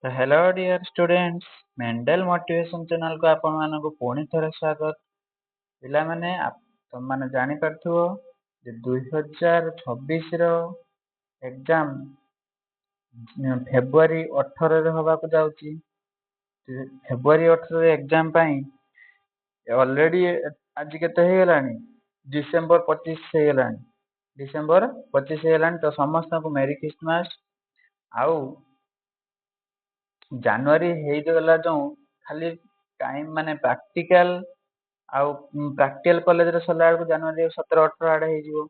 तो hello dear students Mendel motivation channel को आपण मानक पुणी थरे स्वागत पिला माने तुम माने जानी पारथुओ जे 2026 रो एग्जाम फेब्रुआरी 18 रे होबा को जाउची। फेब्रुआरी 18 रे एग्जाम पई ऑलरेडी आज केते हे गलानी डिसेंबर 25 हे गलानी डिसेंबर 25 हे गलानी। तो समस्त को मेरी क्रिसमस आउ जानुआरी गला जो खाली टाइम माने प्रैक्टिकल आउ प्रैक्टिकल कॉलेज रे सरला बेलू जानुआरी 17-18 आड़े हो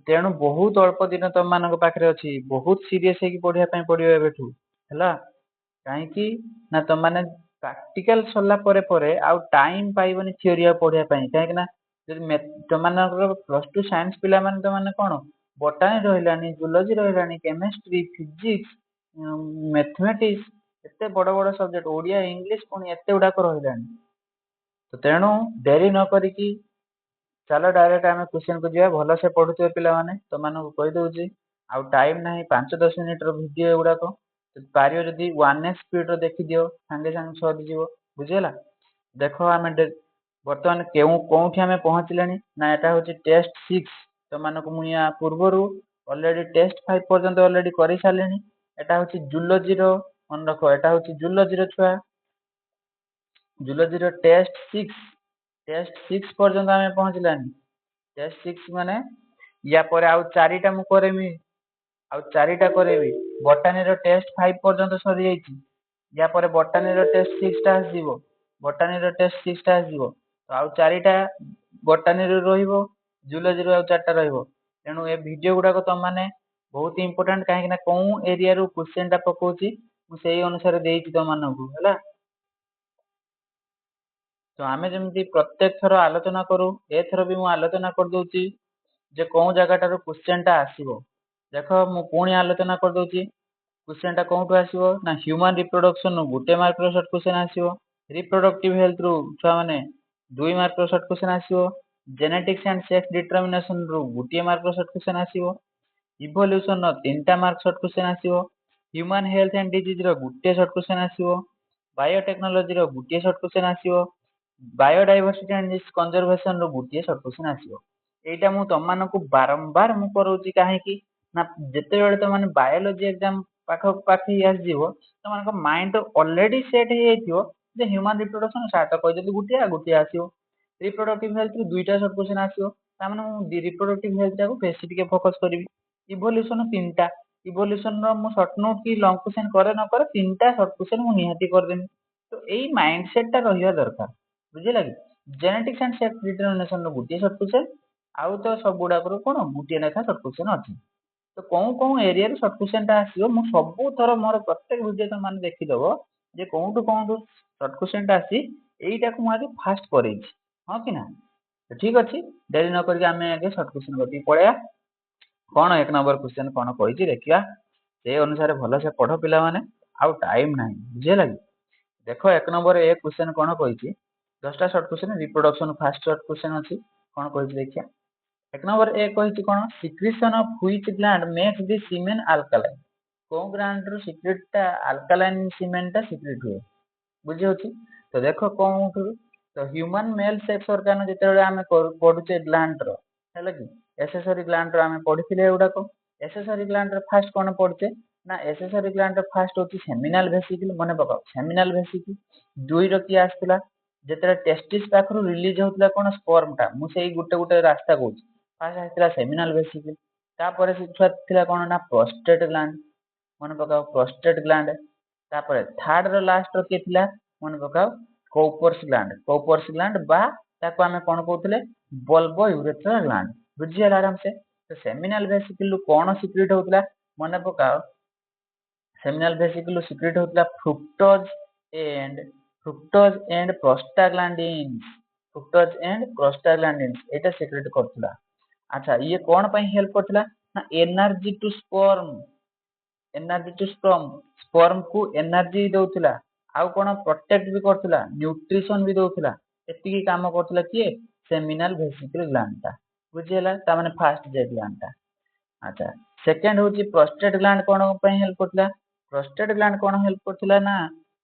तेणु बहुत अल्प दिन तुम मान पाखे अच्छी बहुत सीरीयस होगी पढ़ाई पड़ो एवं है कहीं ना तुम मैंने प्रैक्टिकल सरला आउ टाइम पाइबनी थ्योरी पढ़ाई कहीं तुम प्लस टू साइंस पिला तुम मैंने कौन बोटानी रही जूलोजी रही केमिस्ट्री फिजिक्स मैथमेटिक्स एत बड़ बड़ सब्जेक्ट ओडिया इंग्लिश पुणी एत गुड़ाक रही तो तेणु डेरी न करिकी चलो डायरेक्ट आम क्वेश्चन को जा भल से पढ़ुवे पिला माने तुम मानक कहीदे आउ टाइम ना 5-10 मिनिट भिडियो एगुड़ाक पार जदि 1x स्पीड देखी दियो सांगे सांगे सरीज बुझीगला। देख आम बर्तमान कौटी आम पहुँचले ना यहाँ हूँ टेस्ट 6 तुम मानक मुझे पूर्वर अलरेडी टेस्ट 5 पर्यंत अलरेडी कर सारे यहाँ हूँ जूलोजी मन रख यहाँ हूँ जूलोजी छुआ जूलोजी टेस्ट 6 पर्यंत आम पहुँचलानी टेस्ट 6 माने या पर आउ चारिटा मु करेमी आउ चारिटा करेबी बोटानी रो टेस्ट 5 पर्यंत सरी जाइछि या पर बोटानी रो टेस्ट 6 टा आसीबो बोटानी रो टेस्ट 6 टा आसीबो तो आउ चारिटा बोटानी रो रहिबो जूलोजी रो आउ चारटा रहिबो तेणु ए वीडियो गुडा को तुम माने बहुत इंपोर्टेंट कहीं ना कौ एरिया रो क्वेश्चन टा पकोछि मु सेही अनुसार देइछि तुम मानकु हैला। तो आमे जमती प्रत्येक थर आलोचना करू एथर भी मु आलोचना कर दउची जे कौ जगह क्वेश्चन टा आसीबो देख मु पुणी आलोचना कर दउची क्वेश्चन टा कोठु आसीबो ना ह्यूमन रिप्रोडक्शन नु गुटे मार्क रो शॉर्ट क्वेश्चन आसीबो रिप्रोडक्टिव हेल्थ रू छुआ माने 2 मार्क रो शॉर्ट क्वेश्चन आसीबो जेनेटिक्स एंड सेक्स डिटरमिनेशन रू गुटे मार्क रो शॉर्ट क्वेश्चन आसीबो इवोल्यूशन रो 3टा मार्क शॉर्ट क्वेश्चन आसीबो ह्यूमन हेल्थ एंड डिजीज रो गुटे शॉर्ट क्वेश्चन आसीबो बायोटेक्नोलॉजी रो गुटे शॉर्ट क्वेश्चन आसीबो बायोडायवर्सिटी एंड कंजर्वेशन रो गुटे शॉर्ट क्वेश्चन आसीबो। एटा मु तुम मानकु बारंबार मु करूची काहे ना जिते बेले तुम माने बायोलॉजी एग्जाम पाख पाखी आसीबो तुम मानक माइंड ऑलरेडी सेट हो जाइथिबो जे ह्यूमन रिप्रोडक्शन सात कहि जदी गुटे गुटे आसीबो रिप्रोडक्टिव हेल्थ रू दुईटा शॉर्ट क्वेश्चन आसीबो ता माने मु रिप्रोडक्टिव हेल्थ टाको बेसी टिके फोकस करबी इवोल्यूशन 3टा इवोल्यूशन रो मु शॉर्ट नोट की लॉन्ग क्वेश्चन करे न करे 3टा शॉर्ट क्वेश्चन मु निहाती कर देनी तो एई माइंडसेट टा रहिया दरकार बुझिला कि जेनेटिक्स एंड सेक्स डिटरमिनेशन रो गुटे शॉर्ट क्वेश्चन आउ तो सब गुडा करो कोन गुटे लेखा शॉर्ट क्वेश्चन अछि तो कौ एरिया रो शॉर्ट क्वेश्चन टा आसीबो मु सब थरो मोर प्रत्येक वीडियो तुम माने देखि दबो जे कोठु शॉर्ट क्वेश्चन टा आसी एईटा को मु आगे फास्ट करेछि हां कि ना तो ठीक अछि देरी न करके आमे आगे शॉर्ट क्वेश्चन गति पळया कौन 1 नंबर क्वेश्चन कौन कही देखिया से अनुसार भल से पढ़ पिला माने आउ टाइम नाही बुझिला कि देख 1 नंबर ए क्वेश्चन कौन कही 10टा short question reproduction first short question अछि कौन कही देखिया 1 नंबर ए कही कौन secretion of which gland makes the semen alkaline को ग्लैंड रो सीक्रेट टा अल्कलाइन सीमेन टा सीक्रेट हुए बुझी होची तो देखो कौन तो ह्यूमन मेल सेक्स ऑर्गन जेते आमे पढुचे ग्लैंड रो हैला कि एसेसरी ग्लैंड रो आमे पढिथिले एउडा को एसेसरी ग्लैंड रो फास्ट कौन पढुचे ना एसेसरी ग्लैंड रो फास्ट होची सेमिनल वेसिकल मने पकाओ सेमिनल वेसिकल दुई रो की आस्तिला जेते टेस्टिस पाखरु रिलीज होतला कोन स्पर्म टा मु सेही गुटे गुटे रास्ता कहूची फास्ट आस्तिला सेमिनल वेसिकल तापर से छुआ थिला कोन ना प्रोस्टेट ग्लैंड मन पकाओ प्रोस्टेट ग्लैंड तापर थर्ड रो लास्ट रो के थिला मन पकाओ कोपर्स ग्लैंड बा ताको आमे कोन कहउतले बल्बो यूरेथ्रा ग्लैंड बुझिया आराम से तो सेमिनल वेसिकल कोन सीक्रेट होतला मन पकाओ सेमिनल वेसिकल सीक्रेट होतला fructose and prostaglandins Etah secret करथला। अच्छा ये कौन पई हेल्प करथला ना एनर्जी टू स्पर्म को एनर्जी दउथला आउ कोन प्रोटेक्ट भी करथला न्यूट्रिशन भी दउथला एतिकी काम करथला किए सेमिनल वेसिकल ग्लैंड टा बुझियला ता माने फास्ट जे ग्लैंड टा। अच्छा सेकंड होची प्रोस्टेट ग्लैंड कोन पई हेल्प करथला प्रोस्टेट ग्लैंड कौन हेल्प करथिला ना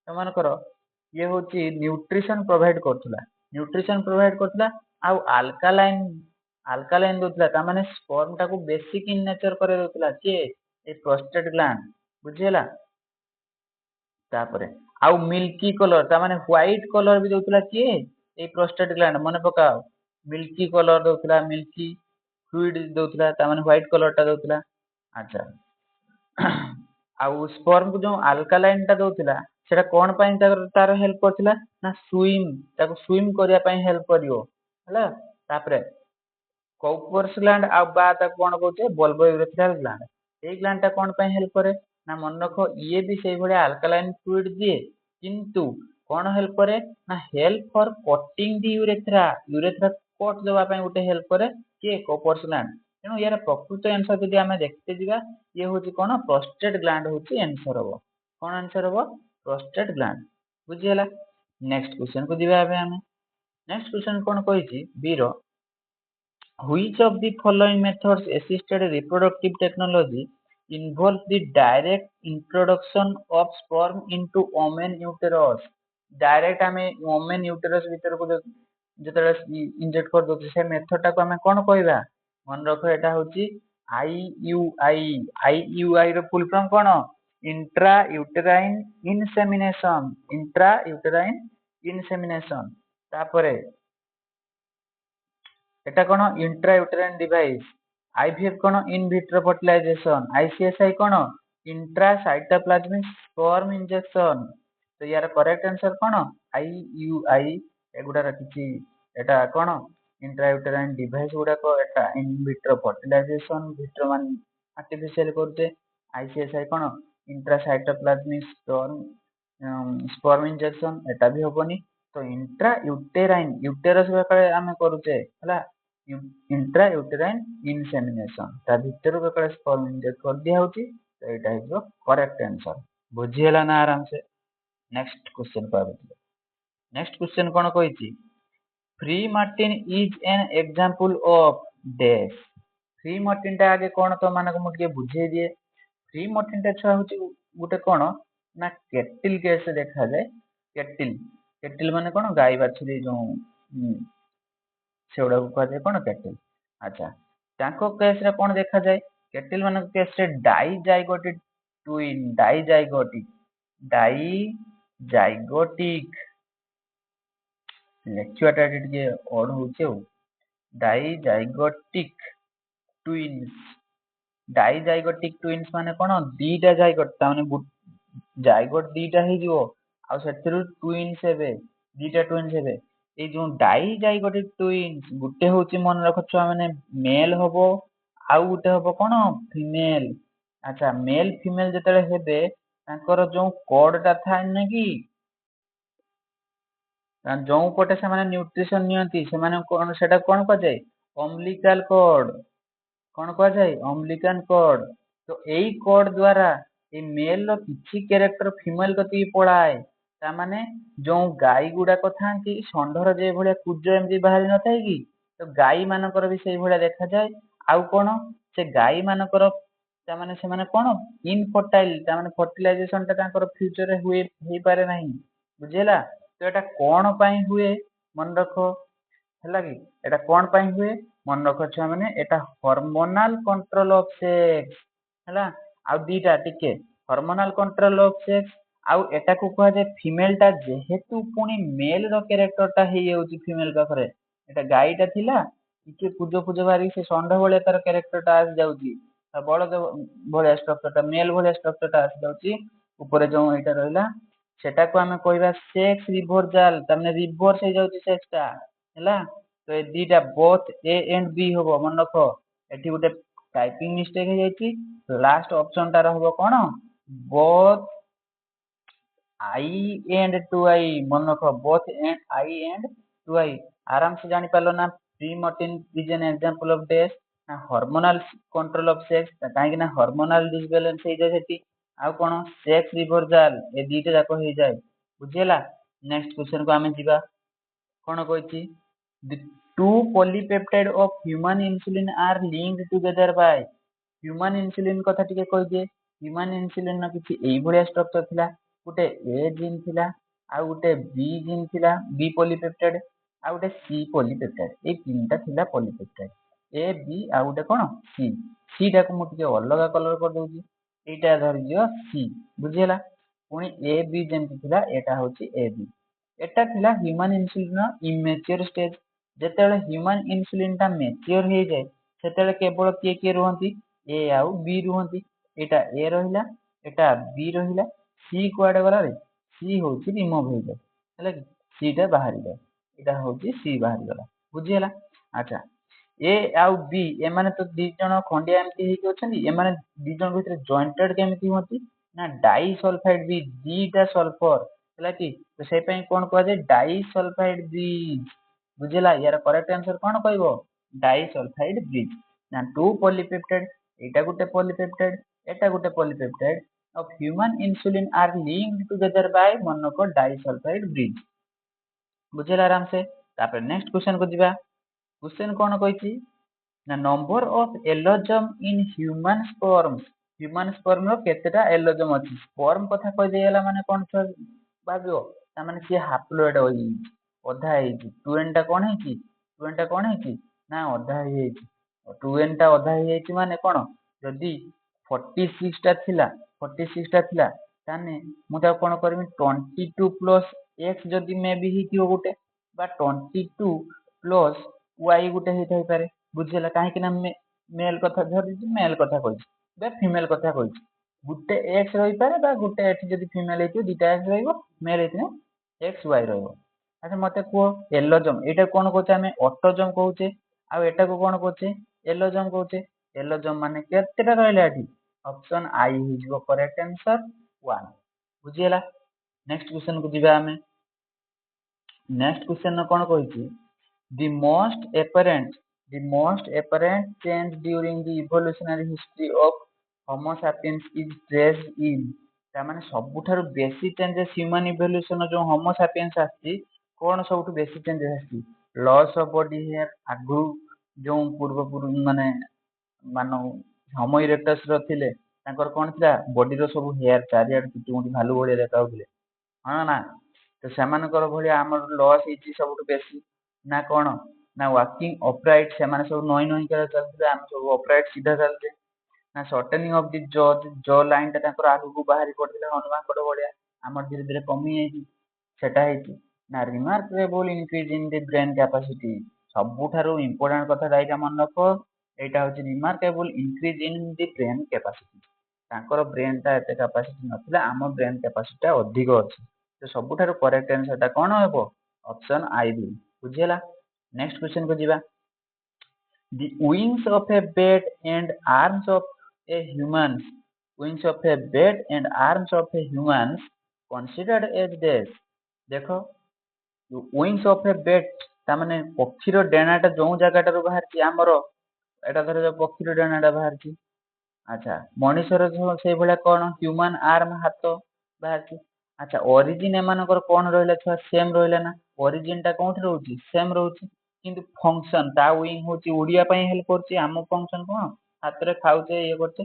तमनकर ये होची न्यूट्रिशन प्रोवाइड करथिला न्यूट्रिशन प्रोवाइड करथिला आउ अल्कालाइन दोथिला ता माने स्पर्म टाको बेसिक इन नेचर करे दोथिला जे ए प्रोस्टेट ग्लैंड बुझिला तापरे आउ मिल्की कलर ता माने व्हाइट कलर भी दोथिला किए ए प्रोस्टेट ग्लैंड मने पकाओ मिल्की कलर दोथिला मिल्की फ्लूइड दोथिला ता माने व्हाइट कलर टा दोथिला अच्छा आउ स्पर्म को जो अल्कालाइन टा दोथिला सेटा कोन पई तार हेल्प करथिला ना स्विम करिया पई हेल्प करियो हला तापरे कॉपर्स ग्लैंड आ बा ता कोन कहते बल्बो यूरेथ्रल ग्लैंड ए ग्लैंड टा कोन पई हेल्प करे ना मन रखो ये भी सही भले अल्कालाइन फ्लूइड दिए किंतु कोन हेल्प करे ना help for cutting the urethra cut देवा पई उठे हेल्प करे के कॉपर्स ग्लैंड तेणु यार प्रकृत आंसर यदि आमे देखते जिबा ये होची कोन प्रोस्टेट ग्लैंड होची आंसर हबो कोन आंसर हबो प्रोस्टेट ग्लैंड बुझियला नेक्स्ट क्वेश्चन को दिबा आमे नेक्स्ट क्वेश्चन कोन कहिची बी रो which of the following methods assisted reproductive technology involves the direct introduction of sperm into woman uterus direct आमे वोमेन यूटेरस भीतर को जेतरे इंजेक्ट कर दोते से मेथड टा को आमे कोन कहबा मन रखो एटा होची आईयूआई रो फुल फॉर्म कोन इंट्रा यूटेराइन इनसेमिनेशन तापरे एटा कोन इंट्रा यूटेराइन डिवाइस आईवीएफ कोन इन विट्रो फर्टिलाइजेशन आईसीएसआई कोन इंट्रा साइटोप्लाज्मिक स्पर्म इंजेक्शन तो यार करेक्ट आंसर कोन आईयूआई एगुडा रखिछि एटा कोन इंट्रा यूटेराइन डिवाइस गुडा को एटा इन विट्रो फर्टिलाइजेशन विट्रो मान आर्टिफिशियल करते आईसीएसआई कोन इंट्रा साइटोप्लाज्मिक स्पर्म इंजेक्शन एटा भी होबनी तो इंट्रा यूटेराइन यूटेरस बेकले आमे करूचे हला इंट्रा यूटेराइन इनसेमिनेशन ता भीतर बेकले स्पर्म इंजेक्ट कर दिया होची तो एटा इज द करेक्ट आंसर बुझियला ना आराम से नेक्स्ट क्वेश्चन को आबे नेक्स्ट क्वेश्चन कोन कहिची freemartin is an example of dash freemartin ता आगे कोन तो माने को मुके बुझे दिए फ्री मार्टिन ता छा होची गुटे कोन ना केटिल केस देखा जाए केटिल माने कोन गाय बाछुरी जो सेउडा को कहे कोन केटिल अच्छा तांको केस रे कोन देखा जाए केटिल माने केस रे डाइजाइगोटिक लेखुआटा टिके ऑड होचे डाइजाइगोटिक ट्विन्स माने कोन दीटा जाइगोट ता माने जाइगोट दीटा हे जिवो आ सेथिरु ट्विन्स हेबे दीटा ट्विन्स हेबे ए जो डाइजाइगोटिक ट्विन्स गुटे होची मन रखो छुआ माने मेल होबो आ गुटे होबो कोन फीमेल अच्छा मेल फीमेल जेतले हेबे तांकर जो कोड ता था न कि जो पटे से माने न्यूट्रिशन नियंती से माने कोन सेटा कोन को जाय अम्बिलिकल कोड कोन को जाय अम्बिलिकल कोड तो एई कोड द्वारा ए मेल रो किछि कैरेक्टर फीमेल कति पळाय ता माने जो गाई गुडा को था कि संढर जे भले कुज एमजी बाहरी न थाई कि तो गाई मानकर भी सेई भले देखा जाय आउ कोन से गाई मानकर ता माने से माने कोन इनफर्टाइल ता माने फर्टिलाइजेशन ता तांकर फ्यूचर रे हुए हे पारे नाही बुझेला तो एटा कोन पई हुए मन रखो हला कि एटा कोन पई हुए मन रखो छुआ माने एटा हार्मोनल कंट्रोल ऑफ सेक्स हला आ दीटा टिके हार्मोनल कंट्रोल ऑफ सेक्स आउ एटा को कह जे फीमेल ता जेहेतु पुनी मेल रो कैरेक्टर ता हे होची फीमेल पाखरे एटा गाईटा थिला टिके पूजो बारी से संढ भले तार कैरेक्टर ता आस जाउची बड़ भले स्ट्रक्चर ता मेल भले स्ट्रक्चर ता आस जाउची ऊपर जो एटा रहला सेटा को हमें कहबा सेक्स रिवर्सल तमने रिवर्स हो जाउची सेक्स ता हला तो ए दीटा बोथ ए एंड बी होबो मन रखो एठी गुटे टाइपिंग मिस्टेक हे जाईची लास्ट ऑप्शन ता रहबो कोन both I and two I मन रखो both and I and two I आराम से जानी पालो ना freemartin is an example of this ना हार्मोनल कंट्रोल ऑफ सेक्स काहे कि ना हार्मोनल डिसबैलेंस हे जाय सेठी आ कोन सेक्स रिवर्सल ए दीटा जाको हे जाय बुझेला नेक्स्ट क्वेश्चन को हमें जीवा कोन कहछि the two polypeptide of human insulin are linked together by human insulin कथा टिके कहि दे ह्यूमन इन्सुलिन किछि एई भलिया स्ट्रक्चर थिला गोटे ए जीन थिला आ गोटे बी जीन थिला बी पॉलीपेप्टाइड आ गोटे सी पॉलीपेप्टाइड ए तीनटा थिला पॉलीपेप्टाइड ए बी आ गोटे कोन सी सी टाको मु टिके अलगा कलर कर दउची एटा धरि दियो सी बुझियला पुनी ए बी जेमति थिला एटा होची ए बी एटा थिला ह्यूमन इन्सुलिन इमेच्योर स्टेज जेतेबेले ह्यूमन इन्सुलिन टा मैच्योर हो जाए सेतेबेले केवल किए किए रुहंती ए आउ बी रुहंती एटा ए रहिला एटा बी रहिला सी कुआडे गला रे सी होची रिमूव हो जाए हैला कि सी टा बाहरी जाए एटा होची सी बाहरी गला बुझियला अच्छा ए आउ बी ए माने तो दी जण खंडिया एमती हेकि अछंती ए माने दी जण भितर जॉइंटेड केमती होती ना डाई सल्फाइड ब्रिज दीटा सल्फर हैला कि तो से पई कोन कहै जे डाई सल्फाइड ब्रिज बुझिला यार करेक्ट आंसर कोन कहबो डाई सल्फाइड ब्रिज ना to polypeptide Etah Gute polypeptide Etah Gute polypeptide of human insulin are linked together by मनक डाइसल्फाइड ब्रिज बुझेला आराम से तापर नेक्स्ट क्वेश्चन को दिबा क्वेश्चन कोन कहिछि ना number of allosome in human sperm रो केतेटा एलोजम अछि स्पर्म कथा कहि देला माने कोन भाबियो ता माने से हाप्लोइड होई अधा हेछि 2n टा कोन हेछि 2n टा कोन हेछि ना अधा हेछि 2n टा अधा हेछि माने कोन जदी 46 टा थिला 46 टा थिला ताने मु ता कोन करबी 22 प्लस x जदी मे भी हितियो गुटे बा 22 प्लस y गुटे हेथाइ पारे बुझिला काहे कि ना मेल कथा धरि मेल कथा कहि बे फीमेल कथा कहि गुटे x रहि पारे बा गुटे एठी जदी फीमेल हेतियो दिटा x रहिबो मेल हेतिने x y रहिबो अच्छा मते को एलोजम एटा कोन कहते हमें ऑटोजम कहूचे आ एटा को कोन कहूचे एलोजम कहूचे एलोजम माने केतेटा रहले एठी ऑप्शन आई हिजबो करेक्ट आंसर 1 बुझियला नेक्स्ट क्वेश्चन को दिबा हमें नेक्स्ट क्वेश्चन न कोन कहिछि the most apparent change during the evolutionary history of homo sapiens is traced in ता माने सबुठारु बेसी चेंजेस ह्यूमन इवोल्यूशन जो होमो सापियंस आछि कोन सबुठु बेसी चेंजेस आछि लॉस ऑफ बॉडी हेयर आगु जो पूर्व पूर्व माने मानो होमो इरेक्टस रो थिले तांकर कोन थिला बॉडी रो सब हेयर चारियाड चुटी मुटी भालू भलिया देखाउथिले हां ना तो सेमानकर भलिया हमर लॉस हेछि सबुठु बेसी ना कोन ना वॉकिंग अपराइट से माने सब नई नई कर चलथिले हम सब अपराइट सीधा चलते ना shortening of the jaw line ता तांकर आगु को बाहरी करथिले हनुमान कोड भलिया हमर धीरे धीरे कमी हेछि सेटा हेछि ना remarkable increase in the brain capacity सबुठारु इंपोर्टेंट कथा दाइटा मन रखो एटा होछि remarkable increase in the brain capacity तांकर ब्रेन ता एते कैपेसिटी नथिला हम ब्रेन कैपेसिटी ता अधिक अछि तो सबुठारु करेक्ट आंसर ता कोन हेबो ऑप्शन आई बी बुझियला नेक्स्ट क्वेश्चन को जीवा the wings of a bat and arms of a humans wings of a bat and arms of a humans considered as dash देखो wings of a bat ता माने पक्षीर डेनाटा जो जगाटारू बाहरची आमर एटा धर पक्षीर डेनाटा बाहरची अच्छा मनुष्यर से भलिया कोन ह्यूमन आर्म हाथ बाहरची अच्छा ओरिजिन एमानकर कोन रहले छुआ सेम रहले ना ओरिजिन टा कोठी रहउची सेम रहउची किंतु फंक्शन ता विंग होची उड़िया पई हेल्प करची हम फंक्शन कोन हाथ रे खाउचे ये करचे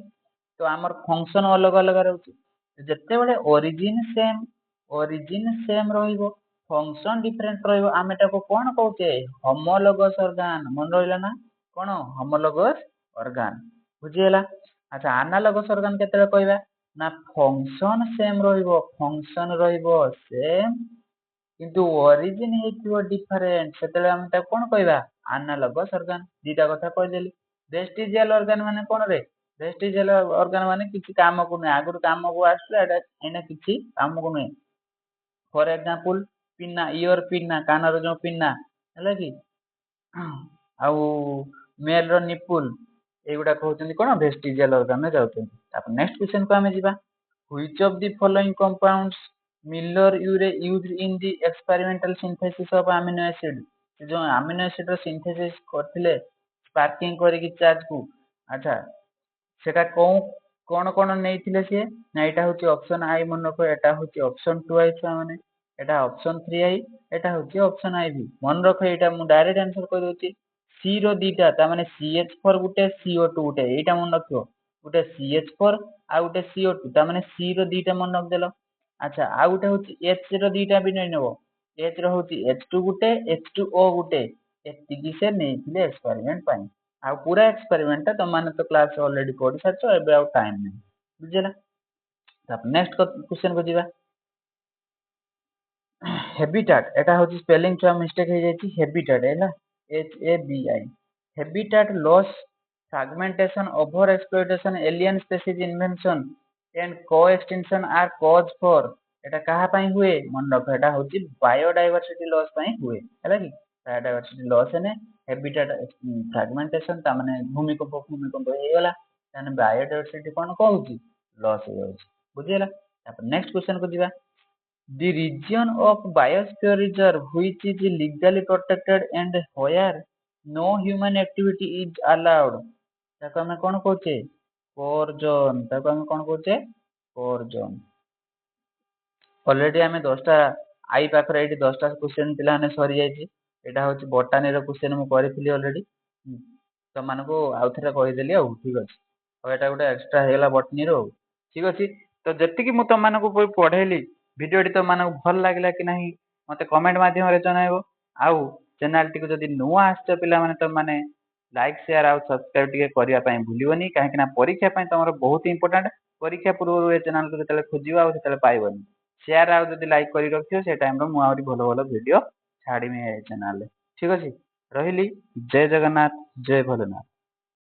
तो हमर फंक्शन अलग अलग रहउची जत्ते बेले ओरिजिन सेम रहिबो फंक्शन डिफरेंट रहिबो आमेटा को कोन कहउचे होमोलोगस ऑर्गन मन रहला ना कोन होमोलोगस ऑर्गन बुझियला अच्छा एनालोगस ऑर्गन केते कहबा ना फंक्शन सेम रहिबो सेम किंतु ओरिजिन हेतिबो डिफरेंट सेतले हम ता कोन कहबा एनालोगस ऑर्गन दीटा कथा कह देली वेस्टिजियल ऑर्गन माने कोन रे वेस्टिजियल ऑर्गन माने किछि काम को नै आगुर काम को आसला एना किछि काम को नै for example pinna ear pinna corner जो पिन्ना हला कि आउ मेल रो निपुल एगुडा कहउछन्ती कोन वेस्टिजियल ऑर्गन में जाउछन्ती तापर नेक्स्ट क्वेश्चन को हमें जीवा which of the following compounds Miller Urey used in the experimental synthesis of amino acid जो अमीनो एसिड रो सिंथेसिस करथिले स्पार्किंग करी कि चार्ज को अच्छा सेटा कोन कोन नेइथिले से ना एटा होची ऑप्शन आई मन रखो एटा होची ऑप्शन 2 आई छुआ माने एटा ऑप्शन 3 आई एटा होची ऑप्शन आई भी मन रखो एटा मु डायरेक्ट आंसर कर दोची सी रो दीटा ता माने CH4 गुटे CO2 गुटे एटा मन रखो गुटे CH4 ଆଉ ଗୋଟେ CO2 ତା ମାନେ C ର ଦିଟା ମନେ ରଖିଦେଲ। ଆଚ୍ଛା ଆଉ ଗୋଟେ ହଉଛି H ର ଦିଟା ବି ନେଇ ନେବ। H ର ହଉଛି H2 ଗୋଟେ H2O ଗୋଟେ ଏତିକି ସେ ନେଇଥିଲେ ଏକ୍ସପେରିମେଣ୍ଟ ପାଇଁ। ଆଉ ପୁରା ଏକ୍ସପେରିମେଣ୍ଟ ଟା ତମମାନେ ତ କ୍ଲାସ ଅଲରେଡି ପଢି ସାରିଛ, ଏବେ ଆଉ ଟାଇମ ନାହିଁ। ବୁଝିଲା? ତାପରେ ନେକ୍ସଟ କ୍ୱେଶ୍ଚନ କୁ ଯିବା। ହେବିଟାଟ ଏଟା ହଉଛି ସ୍ପେଲିଂ ଛୁଆ ମିଷ୍ଟେକ ହେଇଯାଇଛି। ହେବିଟାଟ ହେଲା HABI। ହେବିଟାଟ loss, fragmentation, over exploitation, alien species invention and co-extinction are cause for ଏଟା କାହା ପାଇଁ ହୁଏ ମନେ ରଖ, ଏଟା ହଉଛି ବାୟୋଡାଇଭର୍ସିଟି ଲସ୍ ପାଇଁ ହୁଏ ହେଲା କି। ବାୟୋଡାଇଭର୍ସିଟି ଲସ୍ ହେଲେ ହେବିଟାଟ ଫ୍ରାଗମେଣ୍ଟେସନ ତା ମାନେ ଭୂମିକମ୍ପ ହେଇଗଲା, ତାହେଲେ ବାୟୋଡାଇଭର୍ସିଟି କଣ କହୁଛି ଲସ୍ ହେଇଯାଉଛି। ବୁଝିଗଲା? ତାପରେ ନେକ୍ସଟ କ୍ୱେଶ୍ଚନ କୁ ଯିବା। The region of biosphere reserve which is legally protected and where no human activity is allowed ତାକୁ ଆମେ କଣ କହୁଛେ କୋର ଜୋନ। ତାକୁ ଆମେ କଣ କହୁଛେ କୋର ଜୋନ। ଅଲରେଡି ଆମେ 10ଟା ଆଇ ପାଖରେ ଏଇଠି 10ଟା କ୍ୱେଶ୍ଚନ ପିଲାମାନେ ସରିଯାଇଛି। ଏଇଟା ହଉଛି ବଟାନୀର କ୍ୱେଶ୍ଚନ ମୁଁ କରିଥିଲି ଅଲରେଡି, ତମମାନଙ୍କୁ ଆଉଥରେ କହିଦେଲି ଆଉ। ଠିକ ଅଛି, ଆଉ ଏଇଟା ଗୋଟେ ଏକ୍ସଟ୍ରା ହେଇଗଲା ବଟନୀର ଆଉ। ଠିକ ଅଛି, ତ ଯେତିକି ମୁଁ ତମମାନଙ୍କୁ ପଢେଇଲି ଭିଡିଓଟି ତମମାନଙ୍କୁ ଭଲ ଲାଗିଲା କି ନାହିଁ ମତେ କମେଣ୍ଟ ମାଧ୍ୟମରେ ଜଣାଇବ। ଆଉ ଚ୍ୟାନେଲଟିକୁ ଯଦି ନୂଆ ଆସିଛ ପିଲାମାନେ ତମମାନେ ଲାଇକ୍ ସେୟାର ଆଉ ସବସ୍କ୍ରାଇବ ଟିକେ କରିବା ପାଇଁ ଭୁଲିବନି, କାହିଁକି ନା ପରୀକ୍ଷା ପାଇଁ ତମର ବହୁତ ଇମ୍ପୋର୍ଟାଣ୍ଟ। ପରୀକ୍ଷା ପୂର୍ବରୁ ଏ ଚ୍ୟାନେଲକୁ ଯେତେବେଳେ ଖୋଜିବ ଆଉ ସେତେବେଳେ ପାଇବନି। ସେୟାର ଆଉ ଯଦି ଲାଇକ୍ କରି ରଖିଥିବ ସେ ଟାଇମରେ ମୁଁ ଆହୁରି ଭଲ ଭଲ ଭିଡିଓ ଛାଡ଼ିମି ଏ ଚ୍ୟାନେଲରେ। ଠିକ ଅଛି, ରହିଲି। ଜୟ ଜଗନ୍ନାଥ, ଜୟ ଭୋଲେନାଥ।